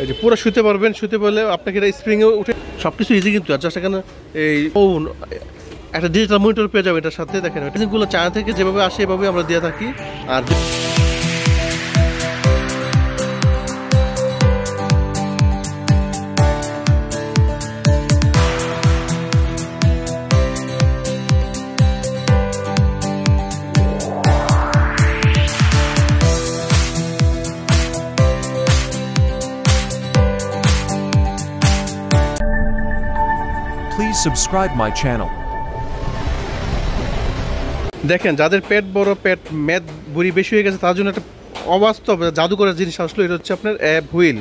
এই যে পুরো শুতে পারবেন, শুতে পারলে আপনাকে এটা স্প্রিংয়ে উঠে সব কিছু ইজি কিন্তু। আর জাস্ট এখানে এই একটা ডিজিটাল মনিটর পেয়ে যাবে এটার সাথে। দেখেন এগুলো চায়না থেকে যেভাবে আসে এভাবে আমরা দিয়ে থাকি। আর Please subscribe my channel. দেখেন যাদের পেট বড়, পেট মেদ বুড়ি বেশি হয়ে গেছে তার জন্য একটা অবাস্তব জাদুকরের জিনিস আসলো। এটা হচ্ছে আপনার অ্যাপ হুইল।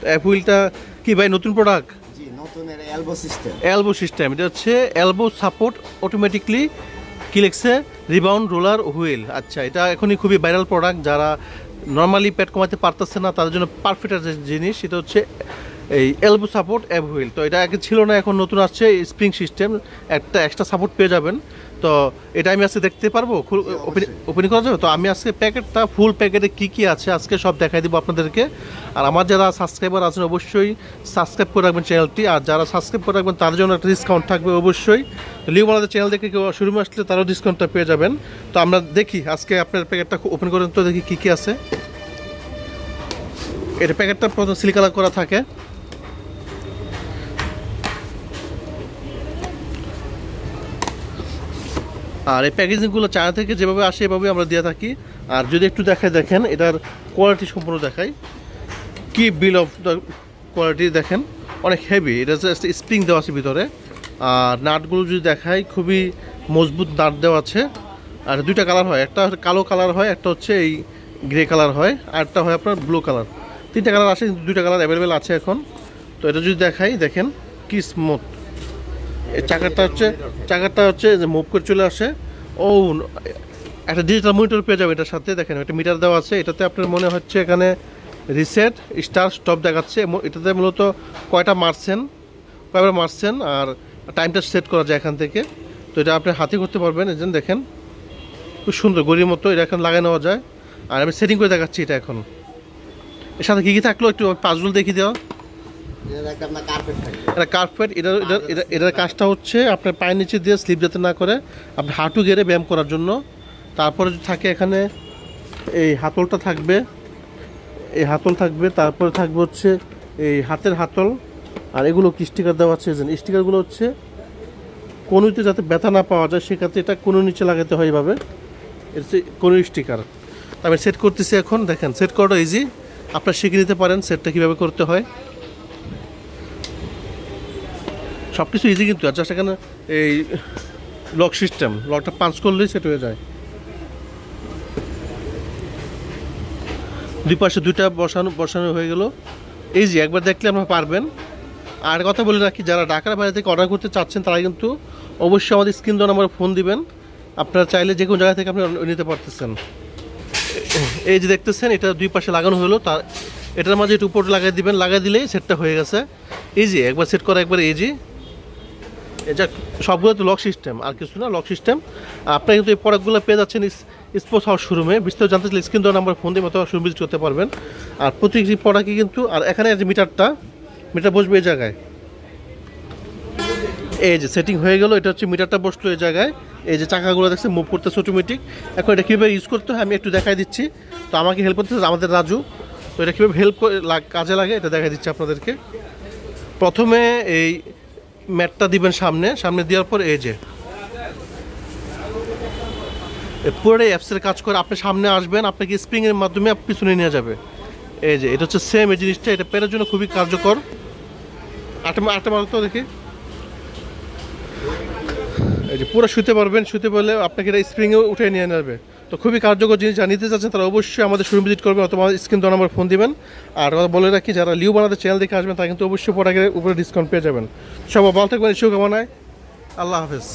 অ্যাপ হুইলটা কি ভাই নতুন প্রোডাক্ট? জি, নতুন এলবো সিস্টেম। এলবো সিস্টেম, এটা হচ্ছে এলবো সাপোর্ট অটোমেটিকলি কি লিখছে রিবাউন্ড রোলার হুইল। আচ্ছা, এটা এখনই খুবই ভাইরাল প্রোডাক্ট। যারা নর্মালি পেট কমাতে পারতেছে না তাদের জন্য পারফেক্ট জিনিস। এটা হচ্ছে এই এলবো সাপোর্ট অ্যাপ হুইল। তো এটা আগে ছিল না, এখন নতুন আসছে স্প্রিং সিস্টেম, একটা এক্সট্রা সাপোর্ট পেয়ে যাবেন। তো এটা আমি আজকে দেখতে পারবো, ওপেনিং করা যাবে। তো আমি আজকে প্যাকেটটা ফুল প্যাকেটে কী কী আছে আজকে সব দেখাই দিব আপনাদেরকে। আর আমার যারা সাবস্ক্রাইবার আছেন অবশ্যই সাবস্ক্রাইব করে রাখবেন চ্যানেলটি। আর যারা সাবস্ক্রাইব করে রাখবেন তার জন্য একটা ডিসকাউন্ট থাকবে অবশ্যই। লিও আমাদের চ্যানেল দেখে কেউ শুরু আসলে তারাও ডিসকাউন্টটা পেয়ে যাবেন। তো আমরা দেখি আজকে আপনার প্যাকেটটা ওপেন করেন তো দেখি কী কী আছে। এটা প্যাকেটটা প্রথম সিল কালার করা থাকে। আর এই প্যাকেজিংগুলো চায়না থেকে যেভাবে আসে এভাবে আমরা দিয়ে থাকি। আর যদি একটু দেখায় দেখেন এটার কোয়ালিটি সম্পূর্ণ দেখাই, কি বিল অফ দ্য কোয়ালিটি দেখেন, অনেক হেভি। এটা জাস্ট স্প্রিং দেওয়া আছে ভিতরে। আর নাটগুলো যদি দেখাই খুবই মজবুত নাট দেওয়া আছে। আর দুইটা কালার হয়, একটা কালো কালার হয়, একটা হচ্ছে এই গ্রে কালার হয়, আর একটা হয় আপনার ব্লু কালার। তিনটা কালার আসে, কিন্তু দুইটা কালার অ্যাভেলেবেল আছে এখন। তো এটা যদি দেখাই দেখেন কি স্মুথ। এই চাকাটা হচ্ছে যে মুভ করে চলে আসে। ও একটা ডিজিটাল মনিটর পেয়ে যাবে এটার সাথে। দেখেন একটা মিটার দেওয়া আছে। এটাতে আপনার মনে হচ্ছে এখানে রিসেট স্টার স্টপ দেখাচ্ছে। এটাতে মূলত কয়বার মারছেন আর টাইমটা সেট করা যায় এখান থেকে। তো এটা আপনি হাতে করতে পারবেন। এই জন্য দেখেন খুব সুন্দর গড়ির মতো এটা এখন লাগানো নেওয়া যায়। আর আমি সেটিং করে দেখাচ্ছি এটা এখন। এর সাথে কী কী থাকলো একটু পাঁচগুলো দেখিয়ে দেওয়া। এটা কার্পেট। এটার কাজটা হচ্ছে আপনার পায়ের নিচে দিয়ে স্লিপ যাতে না করে আপনি হাঁটু গেড়ে ব্যায়াম করার জন্য। তারপরে থাকে এখানে এই হাতলটা থাকবে, এই হাতল থাকবে। তারপরে থাকবে হচ্ছে এই হাতের হাতল। আর এগুলো কি স্টিকার দেওয়া আছে, স্টিকারগুলো হচ্ছে কোনুতে যাতে ব্যথা না পাওয়া যায় সেক্ষেত্রে এটা কোনো নিচে লাগাতে হয় এইভাবে। এটা হচ্ছে কোনো স্টিকার। আমি সেট করতেছি এখন। দেখেন সেট করাটা ইজি, আপনারা শিখে নিতে পারেন সেটটা কীভাবে করতে হয়। সব কিছু ইজি কিন্তু। আর জাস্ট এখানে এই লক সিস্টেম, লকটা পাঞ্চ করলেই সেট হয়ে যায়। দুই পাশে দুইটা বসানো হয়ে গেল। ইজি, একবার দেখলে আপনারা পারবেন। আর কথা বলে রাখি, যারা ঢাকার বাইরে থেকে অর্ডার করতে চাচ্ছেন তারা কিন্তু অবশ্যই আমাদের স্ক্রিন দেওয়া নাম্বারে ফোন দিবেন। আপনারা চাইলে যে কোনো জায়গা থেকে আপনি নিতে পারতেছেন। এই যে দেখতেছেন এটা দুই পাশে লাগানো হলো। তার এটার মাঝে একটু উপরে লাগাই দিবেন, লাগাই দিলেই সেটটা হয়ে গেছে। ইজি, একবার সেট করা একবার ইজি। এটা সবগুলো তো লক সিস্টেম, আর কিছু না, লক সিস্টেম। আপনারা কিন্তু এই প্রোডাক্টগুলো পেয়ে যাচ্ছেন স্পোর্টস হাউস শোরুমে। বিস্তারিত জানতে চাইলে স্ক্রিন দেওয়া নাম্বার ফোন দিয়ে মতো শোরুম ভিজিট করতে পারবেন। আর প্রত্যেকটি প্রোডাক্টই কিন্তু, আর এখানে যে মিটার বসবে এই জায়গায়। এই যে সেটিং হয়ে গেল, এটা হচ্ছে মিটারটা বসলো এই জায়গায়। এই যে চাকাগুলো দেখছে মুভ করতেছে অটোমেটিক। এখন এটা কীভাবে ইউজ করতে হয় আমি একটু দেখাই দিচ্ছি। তো আমাকে হেল্প করতেছে আমাদের রাজু। তো এটা কীভাবে কাজে লাগে এটা দেখাই দিচ্ছি আপনাদেরকে। প্রথমে এই ম্যাটটা দিবেন সামনে দেওয়ার পর এই যে পুরোটাই অ্যাপসের কাজ করে। আপনি সামনে আসবেন, আপনাকে স্প্রিংয়ের মাধ্যমে পিছনে নিয়ে যাবে। এই যে এটা হচ্ছে সেম এই জিনিসটা। এটা পেরের জন্য খুবই কার্যকর। আটটা মারতো দেখি। এই যে পুরো শুতে পারবেন, শুতে পারলে আপনাকে এটা স্প্রিংয়ে উঠে নিয়ে নেবে। তো খুবই কার্যকর জিনিস। যা নিতে চাচ্ছেন তারা অবশ্যই আমাদের শোরুম ভিজিট করবেন অথবা স্ক্রিন দেওয়া নাম্বার ফোন দিবেন। আর বলে রাখি, যারা লিও বানাতে চ্যানেল দেখে আসবেন তারা কিন্তু অবশ্যই প্রোডাক্টের উপরে ডিসকাউন্ট পেয়ে যাবেন। সবাই ভালো থাকবেন, শুভকামনায়। আল্লাহ হাফেজ।